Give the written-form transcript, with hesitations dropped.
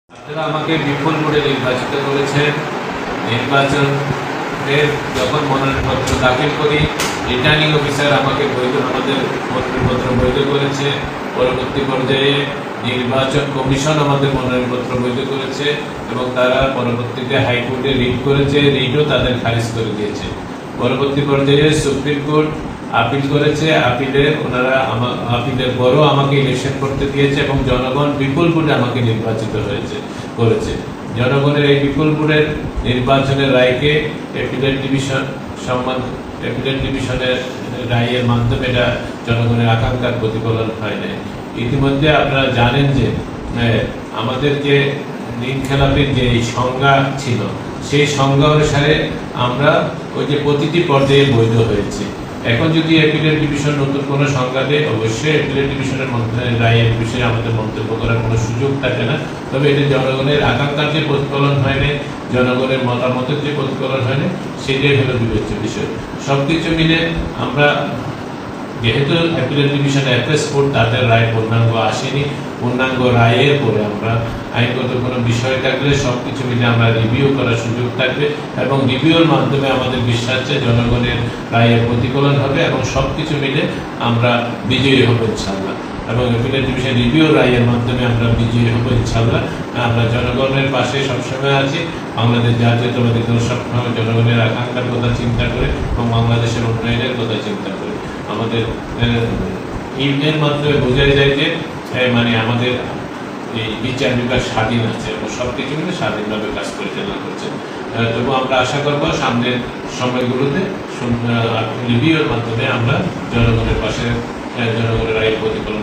আপনারা আমাকে বিপুল ভোটে নির্বাচিত করেছেন। নির্বাচনের যখন মনোনয়নপত্র দাখিল করি, রিটার্নিং অফিসার আমাকে আমাদের মনোনয়নপত্র বৈধ করেছে। পরবর্তী পর্যায়ে নির্বাচন কমিশন আমাদের মনোনয়নপত্র বৈধ করেছে এবং তারা পরবর্তীতে হাইকোর্টে রিট করেছে, রিটও তাদের খারিজ করে দিয়েছে। পরবর্তী পর্যায়ে সুপ্রিম কোর্ট আপিল করেছে, আপিলের পরও আমাকে ইলেকশন করতে দিয়েছে এবং জনগণ বিপুল ভোটে আমাকে নির্বাচিত করেছে। জনগণের এই বিপুল ভোটের নির্বাচনের রায়কে অ্যাপিলেট ডিভিশনের রায়ের মাধ্যমে এটা জনগণের আকাঙ্ক্ষার প্রতিফলন হয় নাই। ইতিমধ্যে আপনারা জানেন যে আমাদের যে ঋণ খেলাপির যে সংজ্ঞা ছিল, সেই সংজ্ঞা অনুসারে আমরা ওই যে প্রতিটি পর্যায়ে বৈধ হয়েছে। এখন যদি অ্যাপিলেট ডিভিশন নতুন কোনো সংজ্ঞা দেয়, অবশ্যই অ্যাপিলেট ডিভিশনের রায়ের বিষয়ে আমাদের মন্তব্য করার কোনো সুযোগ থাকে না। তবে এটা জনগণের আকাঙ্ক্ষার যে প্রতিফলন হয় না, জনগণের মতামতের যে প্রতিফলন হয় না, সেটাই হলো বিবেচ্য বিষয়। সব কিছু মিলে আমরা যেহেতু অ্যাপিলেট ডিভিশনে অ্যাপেস কোর্ট তাদের রায় পূর্ণাঙ্গ আসেনি, পূর্ণাঙ্গ রায়ের পরে আমরা আইনগত কোনো বিষয় থাকলে সব কিছু মিলে আমরা রিভিউ করার সুযোগ থাকবে এবং রিভিউর মাধ্যমে আমাদের বিশ্বাস যে জনগণের রায়ের প্রতিফলন হবে এবং সব কিছু মিলে আমরা বিজয়ী হব ইনশাল্লাহ। এবং অ্যাপিলেট ডিভিশন রিভিউ রায়ের মাধ্যমে আমরা বিজয়ী হব ইনশাল্লাহ। আমরা জনগণের পাশে সবসময় আছি। বাংলাদেশ জাতীয়তাবাদী দল সবসময় জনগণের আকাঙ্ক্ষার কথা চিন্তা করে এবং বাংলাদেশের উন্নয়নের কথা চিন্তা করে। আমাদের এর মাধ্যমে বোঝাই যায় যে মানে আমাদের এই বিচার বিভাগ স্বাধীন আছে এবং সব কিছু মিলে স্বাধীনভাবে কাজ পরিচালনা করছে। তবু আমরা আশা করব সামনের সময়গুলোতে রিভিউর মাধ্যমে আমরা জনগণের পাশে জনগণের রায়ের প্রতিফলন